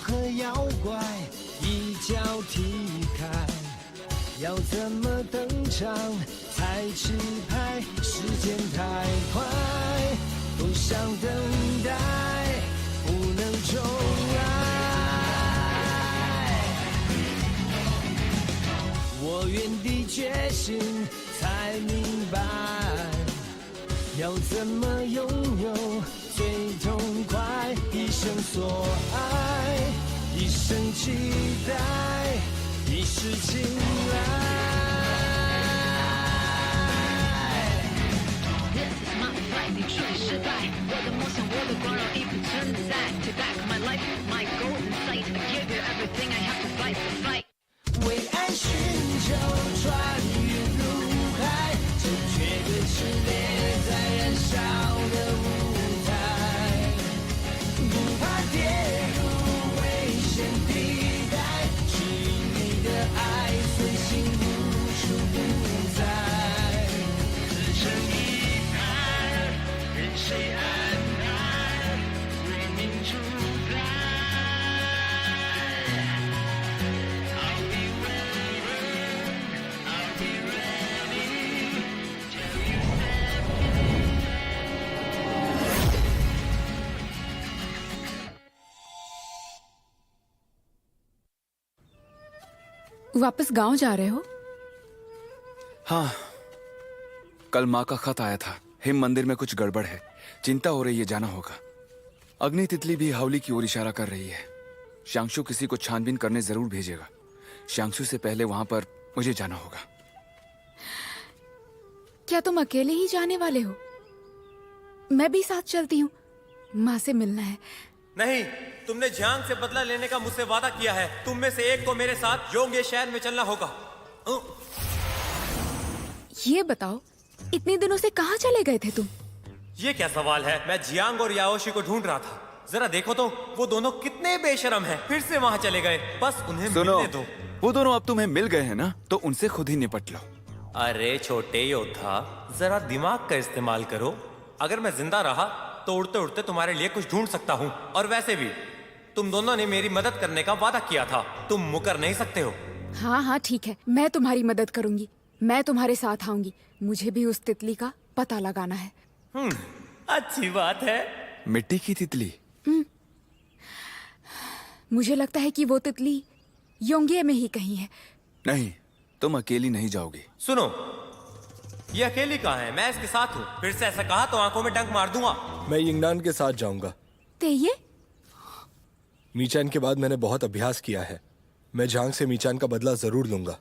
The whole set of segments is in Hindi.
和妖怪一脚踢开，要怎么登场才吃牌？时间太快，不想等待，不能重来。我原地觉醒，才明白要怎么拥有最痛快。一生所爱，一生期待，一世青睐。你彻底失败，我的梦想，我的光荣已不存在。Take back my life, my golden sight. I give you everything, I have to fight the fight. 为爱寻求穿越入海，这绝对是烈在燃烧的舞台，不怕跌入危险地带，指引你的爱随心无处不在。自成一派，任谁安排，为民主宰。वापस गांव जा रहे हो? हाँ, कल माँ का खत आया था। हिम मंदिर में कुछ गड़बड़ है, चिंता हो रही है, जाना होगा। अग्नि तितली भी हावली की ओर इशारा कर रही है। शांशु किसी को छानबीन करने जरूर भेजेगा। शांशु से पहले वहां पर मुझे जाना होगा। क्या तुम अकेले ही जाने वाले हो? मैं भी साथ चलती हूँ, माँ से मिलना है। नहीं, तुमने जियांग से बदला लेने का मुझसे वादा किया है। तुम में से एक को मेरे साथ योंगे शहर में चलना होगा। ये बताओ, इतने दिनों से कहाँ चले गए थे तुम? ये क्या सवाल है? मैं जियांग और याओशी को ढूंढ रहा था। जरा देखो तो, वो दोनों कितने बेशरम हैं। फिर से वहाँ चले गए। बस उन्हें मिलने दो। वो दोनों अब तुम्हें मिल गए हैं ना, तो उनसे खुद ही निपट लो। अरे छोटे योद्धा, जरा दिमाग का इस्तेमाल करो। अगर मैं जिंदा रहा तो उड़ते उड़ते तुम्हारे लिए कुछ ढूंढ सकता हूँ। और वैसे भी तुम दोनों ने मेरी मदद करने का वादा किया था, तुम मुकर नहीं सकते हो। हाँ हाँ ठीक है, मैं तुम्हारी मदद करूंगी। मैं तुम्हारे साथ आऊंगी। मुझे भी उस तितली का पता लगाना है। अच्छी बात है। मिट्टी की तितली? मुझे लगता है कि वो तितली योंगे में ही कहीं है। नहीं, तुम अकेली नहीं जाओगी। सुनो, ये अकेली कहाँ है? मैं इसके साथ हूँ। फिर से ऐसा कहा तो आंखों में डंक मार दूंगा। मैं यिंगनान के साथ जाऊंगा। ये मीचान के बाद मैंने बहुत अभ्यास किया है। मैं झांग से मीचान का बदला जरूर लूंगा।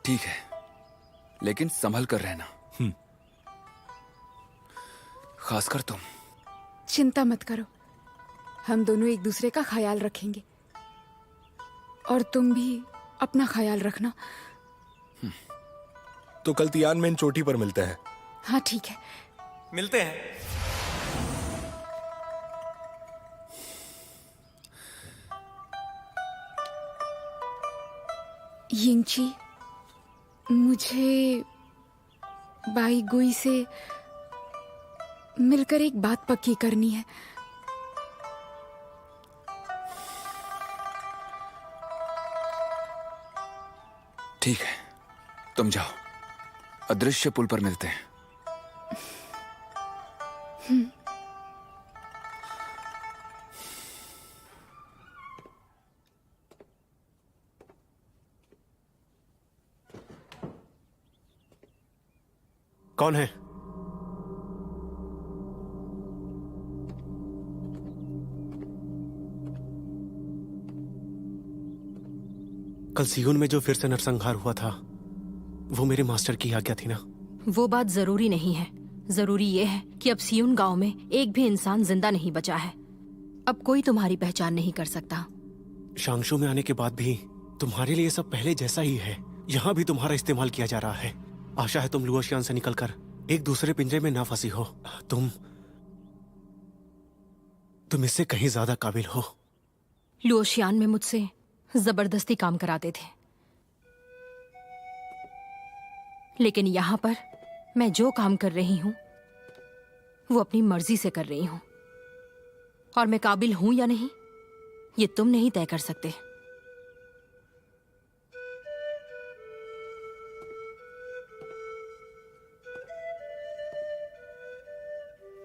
ठीक है, लेकिन संभल कर रहना। खासकर तुम। चिंता मत करो, हम दोनों एक दूसरे का ख्याल रखेंगे। और तुम भी अपना ख्याल रखना। तो कल तियानमेन चोटी पर मिलते हैं। हाँ ठीक है, मिलते हैं। यिंगची, मुझे बाई गुई से मिलकर एक बात पक्की करनी है। ठीक है, तुम जाओ। अदृश्य पुल पर मिलते हैं। कौन है? कल सियुन में जो फिर से नरसंहार हुआ था, वो मेरे मास्टर की आज्ञा थी ना? वो बात जरूरी नहीं है। जरूरी ये है कि अब सियुन गांव में एक भी इंसान जिंदा नहीं बचा है। अब कोई तुम्हारी पहचान नहीं कर सकता। शांगशु में आने के बाद भी तुम्हारे लिए सब पहले जैसा ही है। यहाँ भी तुम्हारा इस्तेमाल किया जा रहा है। आशा है तुम लुओशियान से निकलकर एक दूसरे पिंजरे में ना फंसी हो। तुम इससे कहीं ज्यादा काबिल हो। लुओशियान में मुझसे जबरदस्ती काम कराते थे, लेकिन यहाँ पर मैं जो काम कर रही हूँ वो अपनी मर्जी से कर रही हूँ। और मैं काबिल हूं या नहीं, ये तुम नहीं तय कर सकते।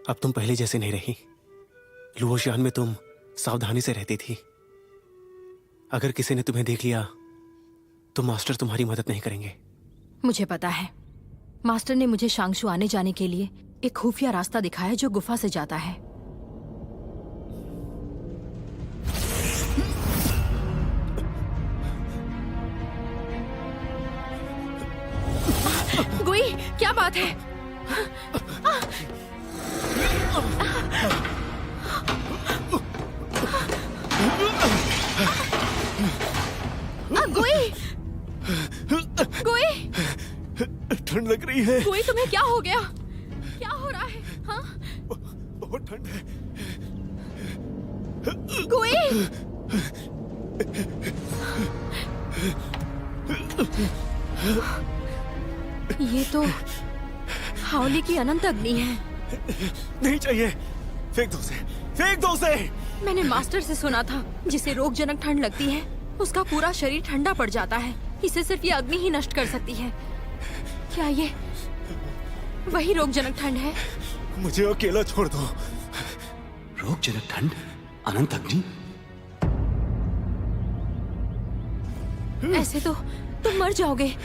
अब तुम पहले जैसे नहीं रही। लुओशियान में तुम सावधानी से रहती थी। अगर किसी ने तुम्हें देख लिया तो मास्टर तुम्हारी मदद नहीं करेंगे। मुझे पता है। मास्टर ने मुझे शांगशु आने जाने के लिए एक खुफिया रास्ता दिखाया जो गुफा से जाता है। गुई, क्या बात है? गुई, गुई, ठंड लग रही है। गुई, तुम्हें क्या हो गया? क्या हो रहा है? हाँ? बहुत ठंड है। गुई, ये तो हावली की अनंत अग्नि है। नहीं चाहिए, फेंक दो उसे, फेंक दो उसे। मैंने मास्टर से सुना था, जिसे रोगजनक ठंड लगती है उसका पूरा शरीर ठंडा पड़ जाता है। इसे सिर्फ ये अग्नि ही नष्ट कर सकती है। क्या ये वही रोगजनक ठंड है? मुझे अकेला छोड़ दो। रोगजनक ठंड, अनंत अग्नि। ऐसे तो तुम मर जाओगे।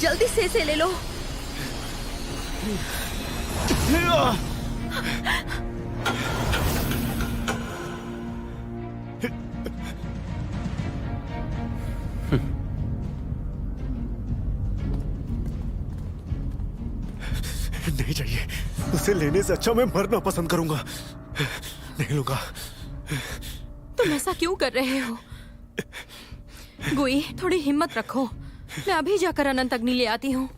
जल्दी से इसे ले लो। नहीं चाहिए, उसे लेने से अच्छा मैं मरना पसंद करूंगा। नहीं लूंगा। तुम ऐसा क्यों कर रहे हो? गुई, थोड़ी हिम्मत रखो। मैं अभी जाकर अनंत अग्नि ले आती हूँ।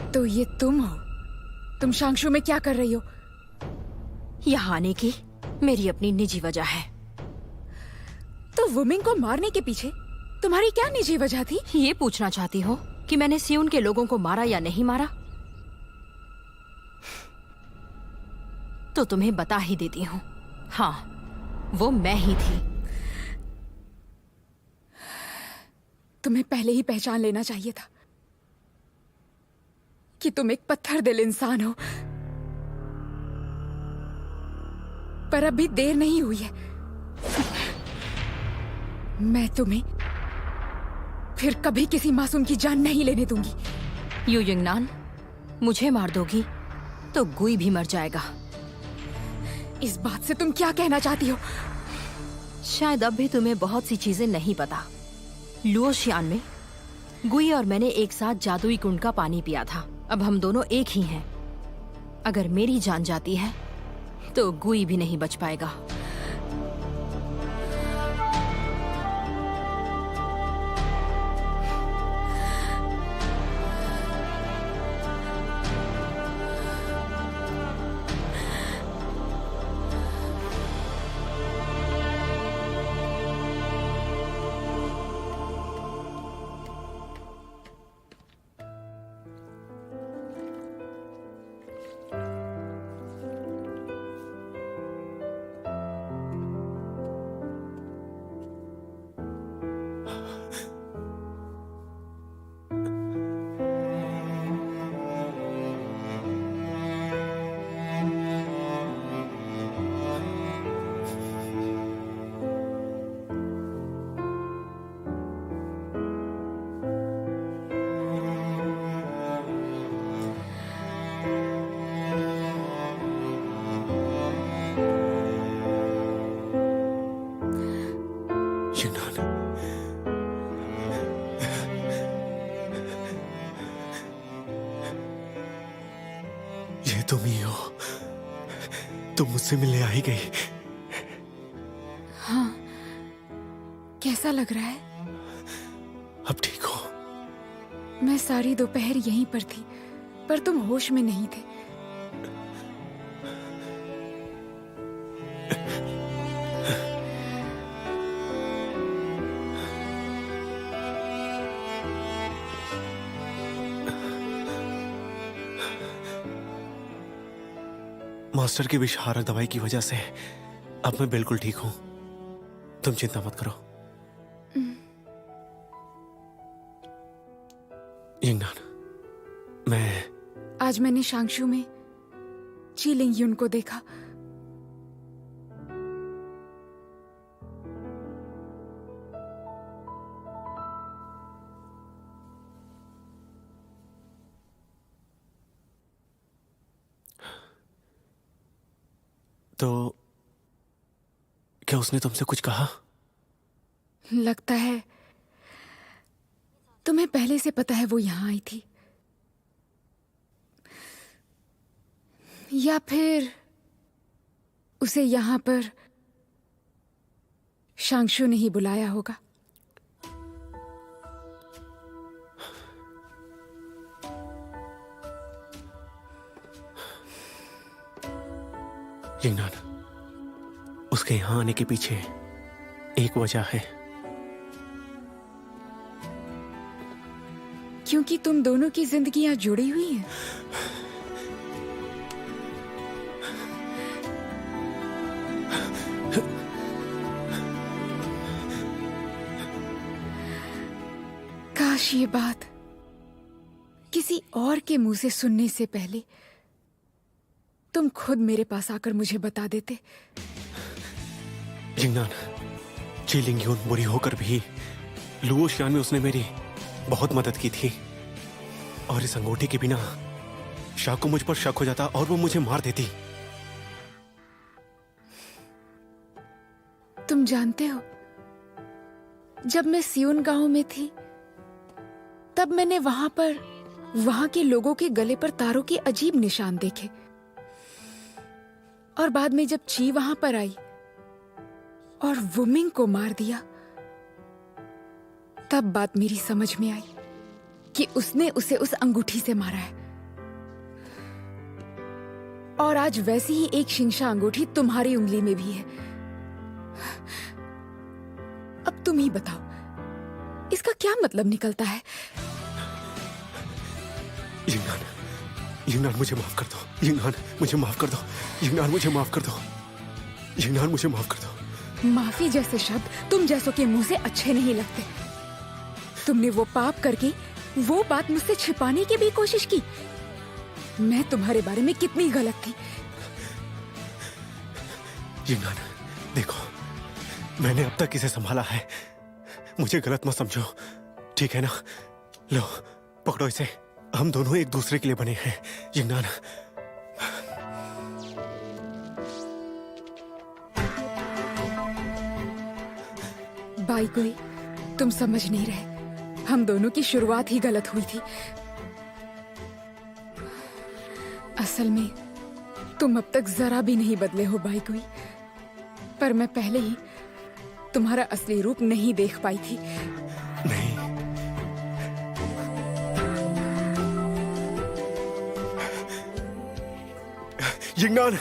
तो ये तुम हो? तुम शांगशु में क्या कर रही हो? यहाँ आने की मेरी अपनी निजी वजह है। तो वुमिंग को मारने के पीछे तुम्हारी क्या निजी वजह थी? ये पूछना चाहती हो कि मैंने सियून के लोगों को मारा या नहीं मारा? तो तुम्हें बता ही देती हूँ। हाँ, वो मैं ही थी। तुम्हें पहले ही पहचान लेना चाहिए था कि तुम एक पत्थर दिल इंसान हो। पर अभी देर नहीं हुई है। मैं तुम्हें फिर कभी किसी मासूम की जान नहीं लेने दूंगी। यू यंगनान, मुझे मार दोगी तो गुई भी मर जाएगा। इस बात से तुम क्या कहना चाहती हो? शायद अब भी तुम्हें बहुत सी चीजें नहीं पता। लुओशियान में गुई और मैंने एक साथ जादुई कुंड का पानी पिया था। अब हम दोनों एक ही हैं। अगर मेरी जान जाती है तो गुई भी नहीं बच पाएगा। तुम ही हो, तुम मुझसे मिलने आ ही गई। हाँ, कैसा लग रहा है? अब ठीक हो? मैं सारी दोपहर यहीं पर थी, पर तुम होश में नहीं थे। मास्टर की विषहारक दवाई की वजह से अब मैं बिल्कुल ठीक हूं। तुम चिंता मत करो। यिंगनान, मैं आज मैंने शांगशू में चीलिंग युन को देखा। तो क्या उसने तुमसे कुछ कहा? लगता है तुम्हें पहले से पता है वो यहां आई थी, या फिर उसे यहां पर शांगशू ने ही बुलाया होगा। यिंगनान, उसके यहां आने के पीछे एक वजह है। क्योंकि तुम दोनों की जिंदगियां जुड़ी हुई हैं। काश ये बात किसी और के मुंह से सुनने से पहले तुम खुद मेरे पास आकर मुझे बता देते। यिंगनान, चीलिंग यून बुरी होकर भी लुओ शियान में उसने मेरी बहुत मदद की थी, और इस अंगूठी के बिना शाह को मुझ पर शक हो जाता और वो मुझे मार देती। तुम जानते हो, जब मैं सियोन गांव में थी तब मैंने वहां के लोगों के गले पर तारों के अजीब निशान देखे, और बाद में जब ची वहां पर आई और वुमिंग को मार दिया, तब बात मेरी समझ में आई कि उसने उसे उस अंगूठी से मारा है। और आज वैसी ही एक शिंशा अंगूठी तुम्हारी उंगली में भी है। अब तुम ही बताओ, इसका क्या मतलब निकलता है? यिंगनान, यिंगनान मुझे माफ कर दो। यिंगनान मुझे माफ कर दो। यिंगनान मुझे माफ कर दो। यिंगनान मुझे माफ कर दो। माफी जैसे शब्द तुम जैसों के मुंह से अच्छे नहीं लगते। तुमने वो पाप करके वो बात मुझसे छिपाने की भी कोशिश की। मैं तुम्हारे बारे में कितनी गलत थी। यिंगनान, देखो, मैंने अब तक इसे संभाला है, मुझे गलत मत समझो, ठीक है ना? लो, पकड़ो इसे, हम दोनों एक दूसरे के लिए बने हैं। यिंगनान, बाईगुई, तुम समझ नहीं रहे, हम दोनों की शुरुआत ही गलत हुई थी। असल में तुम अब तक जरा भी नहीं बदले हो बाईगुई, पर मैं पहले ही तुम्हारा असली रूप नहीं देख पाई थी। नहीं, यिंगनान,